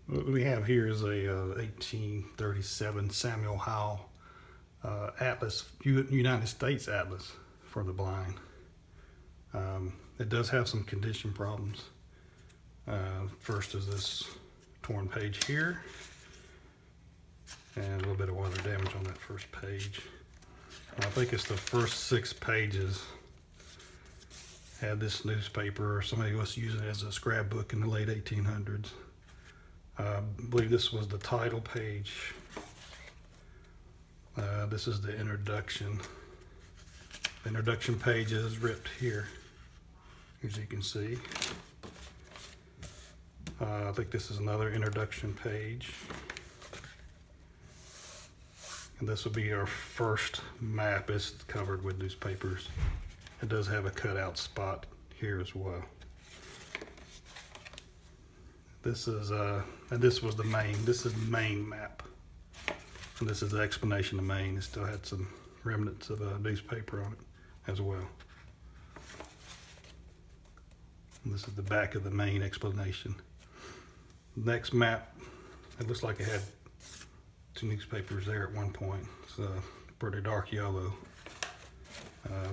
What we have here is a 1837 Samuel Howe Atlas, United States Atlas for the blind. It does have some condition problems. First is this torn page here, and a little bit of water damage on that first page. I think it's the first 6 pages had this newspaper, or somebody was using it as a scrapbook in the late 1800s. I believe this was the title page. This is the introduction. The introduction page is ripped here, as you can see. I think this is another introduction page. And this will be our first map. It's covered with newspapers. It does have a cutout spot here as well. This is and this was the Maine. This is the Maine map, and this is the explanation of Maine. It still had some remnants of a newspaper on it as well. And this is the back of the Maine explanation. Next map, it looks like it had 2 newspapers there at one point. It's pretty dark yellow.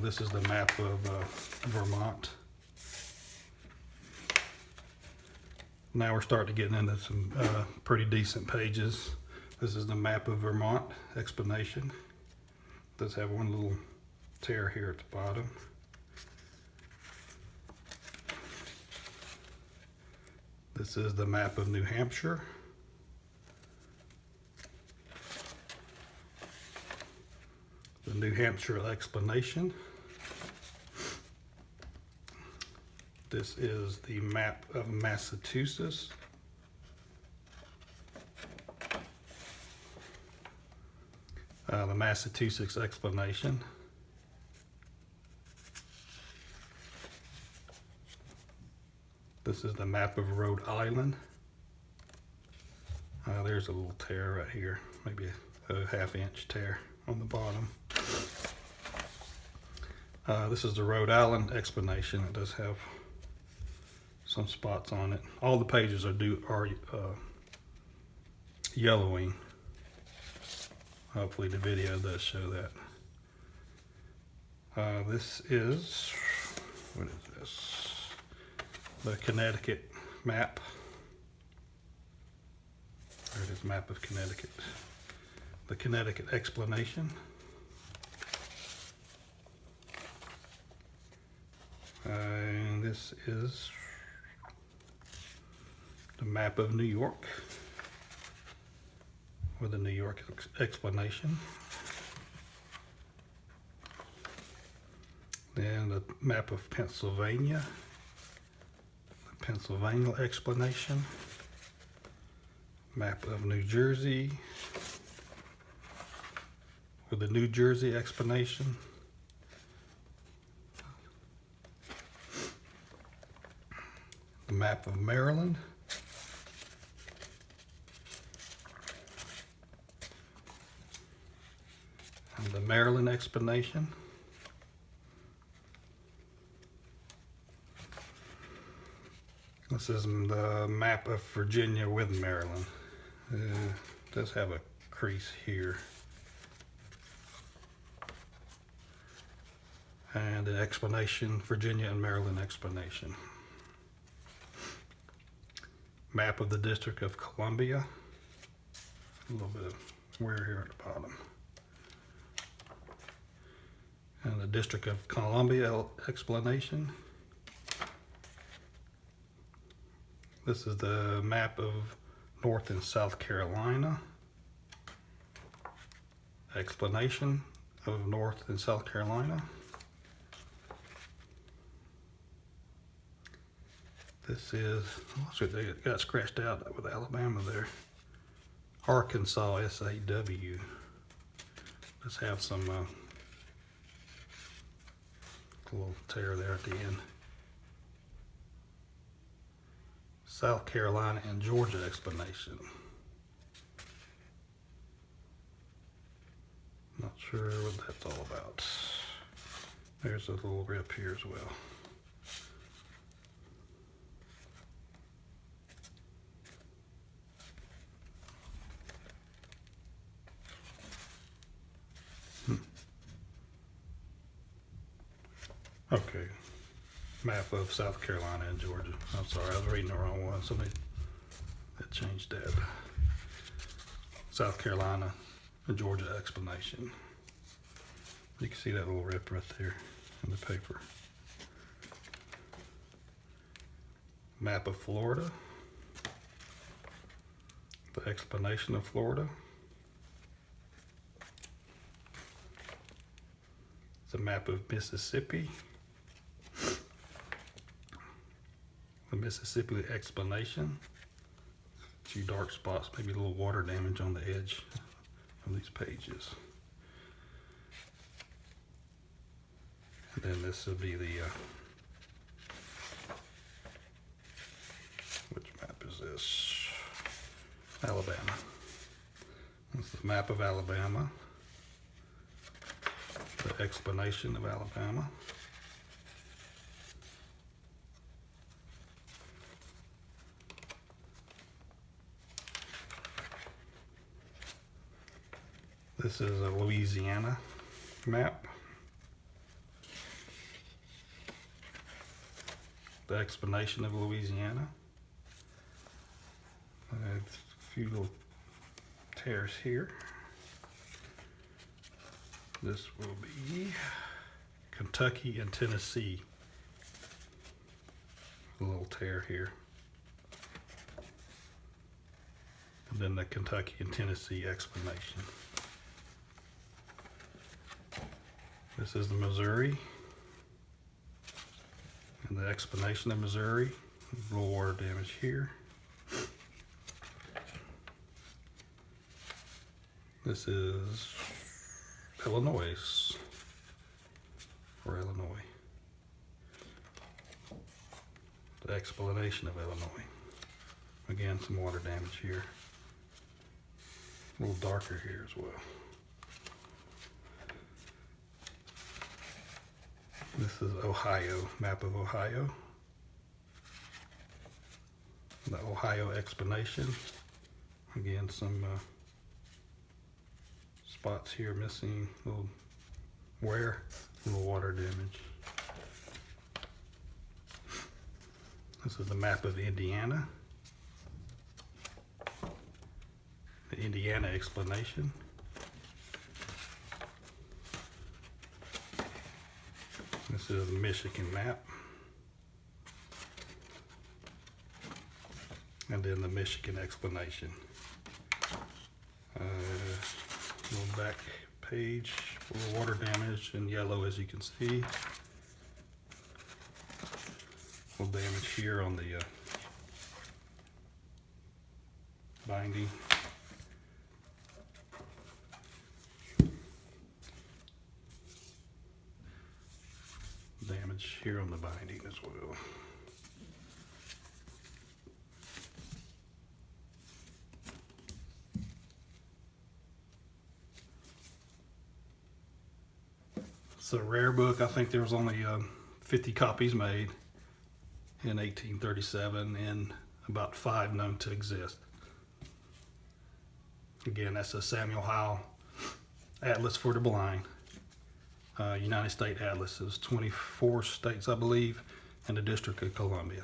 This is the map of Vermont. Now we're starting to get into some pretty decent pages. This is the map of Vermont explanation. It does have one little tear here at the bottom. This is the map of New Hampshire. The New Hampshire explanation. This is the map of Massachusetts. The Massachusetts explanation. This is the map of Rhode Island. There's a little tear right here, maybe a 1/2 inch tear on the bottom. This is the Rhode Island explanation. It does have some spots on it. All the pages are yellowing. Hopefully the video does show that. This is, what is this? The Connecticut map. There it is, map of Connecticut. The Connecticut explanation. And this is the map of New York, or the New York explanation. Then the map of Pennsylvania, the Pennsylvania explanation. Map of New Jersey, or the New Jersey explanation. The map of Maryland. And the Maryland explanation. This is the map of Virginia with Maryland. It does have a crease here. And an explanation, Virginia and Maryland explanation. Map of the District of Columbia. A little bit of wear here at the bottom. And the District of Columbia explanation. This is the map of North and South Carolina. Explanation of North and South Carolina. This is, so they got scratched out with Alabama there. Arkansas, SAW. Let's have some little tear there at the end. South Carolina and Georgia explanation. Not sure what that's all about. There's a little rip here as well. Okay. Map of South Carolina and Georgia. I'm sorry, I was reading the wrong one. Somebody that changed that. South Carolina and Georgia explanation. You can see that little rip right there in the paper. Map of Florida. The explanation of Florida. It's a map of Mississippi. The Mississippi explanation. A few dark spots, maybe a little water damage on the edge of these pages. And then this will be the, which map is this? Alabama. This is the map of Alabama. The explanation of Alabama. This is a Louisiana map. The explanation of Louisiana. A few little tears here. This will be Kentucky and Tennessee. A little tear here. And then the Kentucky and Tennessee explanation. This is the Missouri. And the explanation of Missouri. A little water damage here. This is Illinois, or Illinois. The explanation of Illinois. Again, some water damage here. A little darker here as well. This is Ohio, map of Ohio. The Ohio explanation. Again, some spots here missing, little wear, little water damage. This is the map of Indiana. The Indiana explanation. This is the Michigan map. And then the Michigan explanation. Little back page, a little water damage in yellow, as you can see. A little damage here on the binding. Damage here on the binding as well. It's a rare book. I think there was only 50 copies made in 1837 and about 5 known to exist. Again, that's a Samuel Howe Atlas for the Blind. United States Atlas. It was 24 states, I believe, and the District of Columbia.